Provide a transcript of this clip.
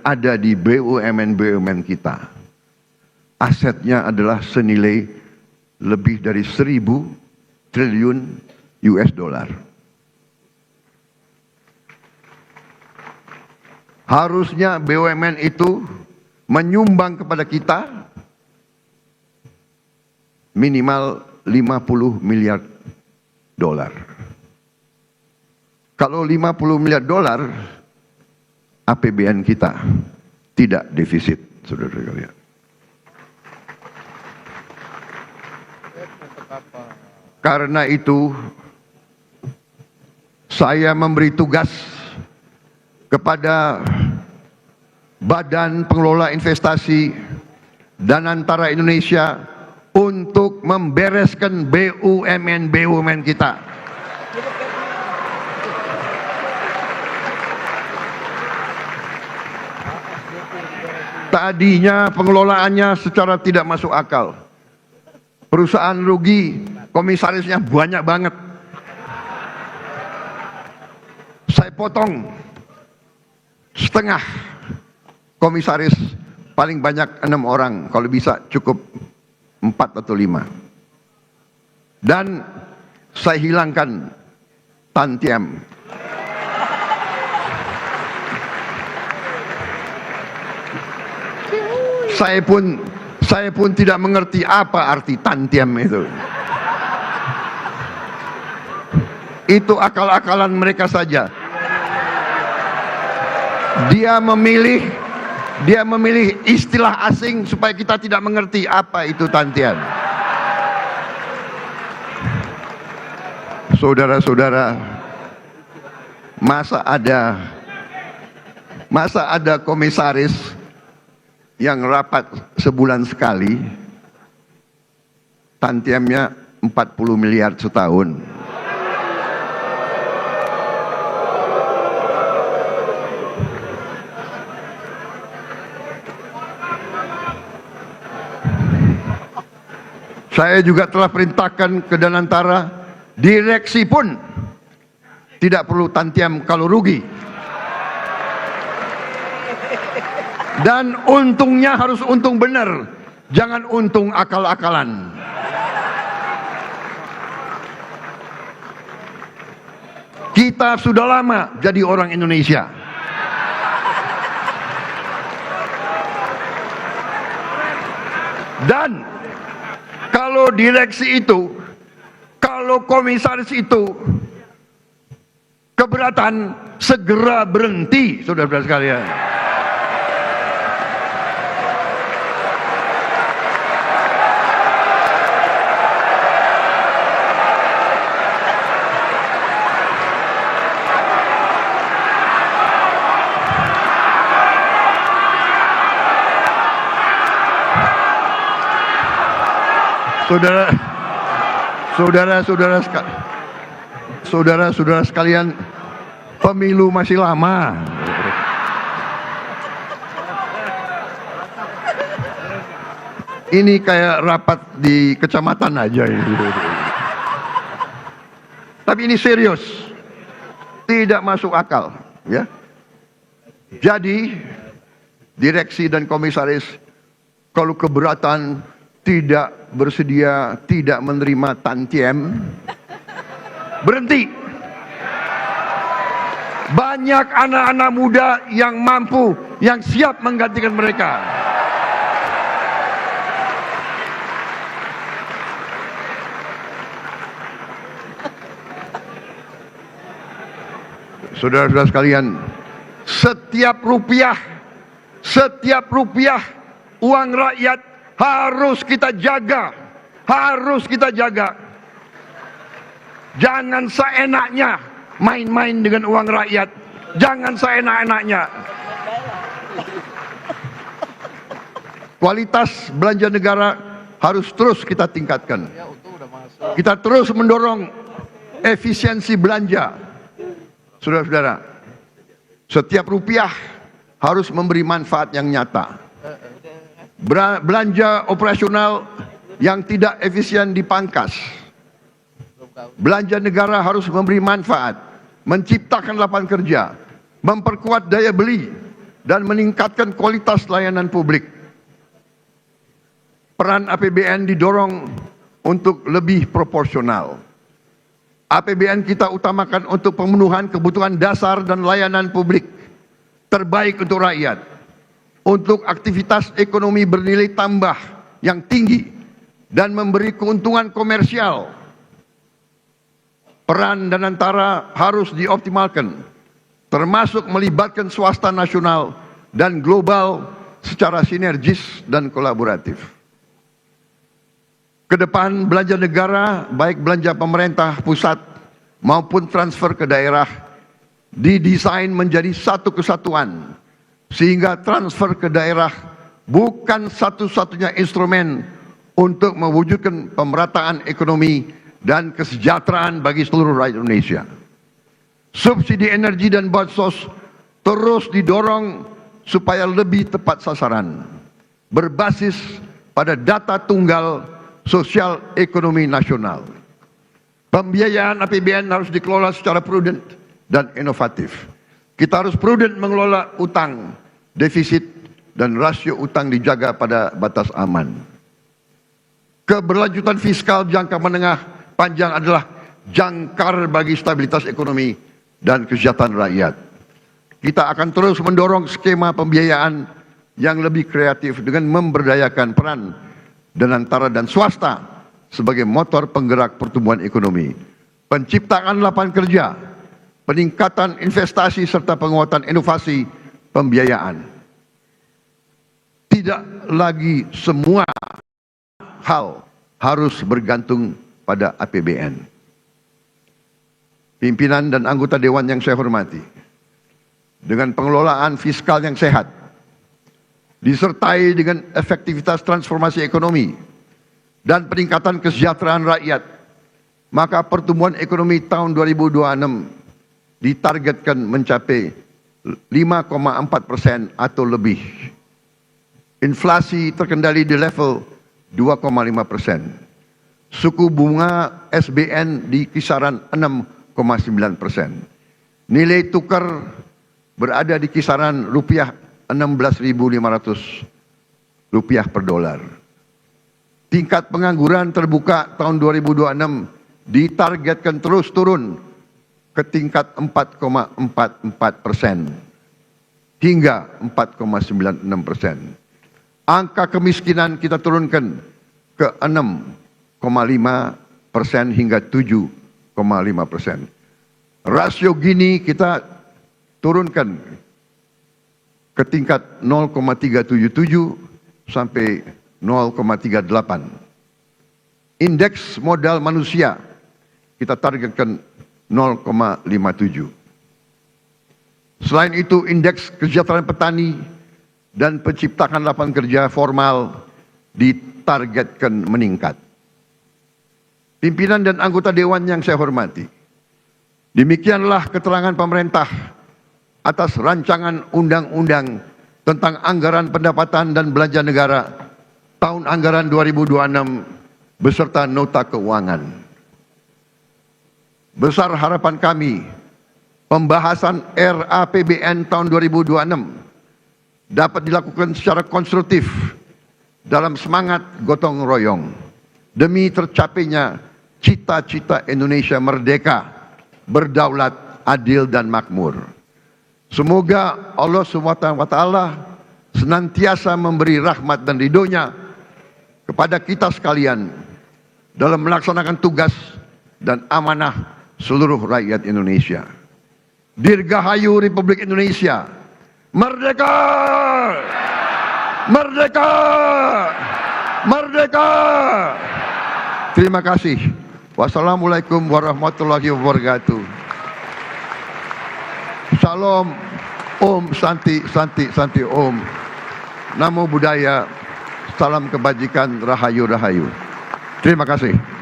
ada di BUMN-BUMN kita. Asetnya adalah senilai lebih dari 1.000 triliun US dollar. Harusnya BUMN itu menyumbang kepada kita minimal 50 miliar dolar. Kalau 50 miliar dolar, APBN kita tidak defisit, saudara-saudara sekalian. Karena itu, saya memberi tugas kepada Badan Pengelola Investasi dan Antara Indonesia untuk membereskan BUMN kita. Tadinya pengelolaannya secara tidak masuk akal. Perusahaan rugi, komisarisnya banyak banget. Saya potong setengah komisaris, paling banyak 6 orang, kalau bisa cukup 4 atau 5. Dan saya hilangkan tantiam. Saya pun tidak mengerti apa arti tantiam itu. Itu akal-akalan mereka saja. Dia memilih istilah asing supaya kita tidak mengerti apa itu tantian. Saudara-saudara, masa ada komisaris yang rapat sebulan sekali, tantiamnya 40 miliar setahun. Saya juga telah perintahkan ke Danantara, direksi pun tidak perlu tantiam kalau rugi. Dan untungnya harus untung benar, jangan untung akal-akalan. Kita sudah lama jadi orang Indonesia. Dan kalau direksi itu, kalau komisaris itu keberatan, segera berhenti, saudara-saudara sekalian. Saudara-saudara sekalian, pemilu masih lama. Ini kayak rapat di kecamatan aja ini. Tapi ini serius, tidak masuk akal, ya. Jadi direksi dan komisaris kalau keberatan, tidak bersedia, tidak menerima tantiem, berhenti. Banyak anak-anak muda yang mampu, yang siap menggantikan mereka. Saudara-saudara sekalian, setiap rupiah uang rakyat harus kita jaga, Jangan seenaknya main-main dengan uang rakyat, jangan seenak-enaknya. Kualitas belanja negara harus terus kita tingkatkan. Kita terus mendorong efisiensi belanja. Saudara-saudara, setiap rupiah harus memberi manfaat yang nyata. Belanja operasional yang tidak efisien dipangkas. Belanja negara harus memberi manfaat, menciptakan lapangan kerja, memperkuat daya beli, dan meningkatkan kualitas layanan publik. Peran APBN didorong untuk lebih proporsional. APBN kita utamakan untuk pemenuhan kebutuhan dasar dan layanan publik terbaik untuk rakyat, untuk aktivitas ekonomi bernilai tambah yang tinggi dan memberi keuntungan komersial. Peran Danantara harus dioptimalkan, termasuk melibatkan swasta nasional dan global secara sinergis dan kolaboratif. Kedepan belanja negara, baik belanja pemerintah pusat maupun transfer ke daerah, didesain menjadi satu kesatuan, sehingga transfer ke daerah bukan satu-satunya instrumen untuk mewujudkan pemerataan ekonomi dan kesejahteraan bagi seluruh rakyat Indonesia. Subsidi energi dan bansos terus didorong supaya lebih tepat sasaran, berbasis pada data tunggal sosial ekonomi nasional. Pembiayaan APBN harus dikelola secara prudent dan inovatif. Kita harus prudent mengelola utang, defisit, dan rasio utang dijaga pada batas aman. Keberlanjutan fiskal jangka menengah panjang adalah jangkar bagi stabilitas ekonomi dan kesejahteraan rakyat. Kita akan terus mendorong skema pembiayaan yang lebih kreatif dengan memberdayakan peran Danantara dan swasta sebagai motor penggerak pertumbuhan ekonomi, penciptaan lapangan kerja, peningkatan investasi serta penguatan inovasi pembiayaan. Tidak lagi semua hal harus bergantung pada APBN. Pimpinan dan anggota dewan yang saya hormati, dengan pengelolaan fiskal yang sehat, disertai dengan efektivitas transformasi ekonomi dan peningkatan kesejahteraan rakyat, maka pertumbuhan ekonomi tahun 2026 ditargetkan mencapai 5,4% atau lebih. Inflasi terkendali di level 2,5%. Suku bunga SBN di kisaran 6,9%. Nilai tukar berada di kisaran rupiah 16.500 rupiah per dolar. Tingkat pengangguran terbuka tahun 2026 ditargetkan terus turun ke tingkat 4,44% hingga 4,96%. Angka kemiskinan kita turunkan ke 6,5% hingga 7,5%. Rasio Gini kita turunkan ke tingkat 0,377 sampai 0,38. Indeks modal manusia kita targetkan 0,57. Selain itu, indeks kesejahteraan petani dan penciptaan lapangan kerja formal ditargetkan meningkat. Pimpinan dan anggota dewan yang saya hormati, demikianlah keterangan pemerintah atas rancangan undang-undang tentang anggaran pendapatan dan belanja negara tahun anggaran 2026 beserta nota keuangan. Besar harapan kami pembahasan RAPBN tahun 2026 dapat dilakukan secara konstruktif dalam semangat gotong royong demi tercapainya cita-cita Indonesia merdeka, berdaulat, adil dan makmur. Semoga Allah SWT senantiasa memberi rahmat dan ridhonya kepada kita sekalian dalam melaksanakan tugas dan amanah seluruh rakyat Indonesia. Dirgahayu Republik Indonesia. Merdeka! Merdeka! Merdeka! Terima kasih. Wassalamualaikum warahmatullahi wabarakatuh. Salam, Om, Santi, Santi, Santi, Om. Namo Buddhaya, salam kebajikan, Rahayu, Rahayu. Terima kasih.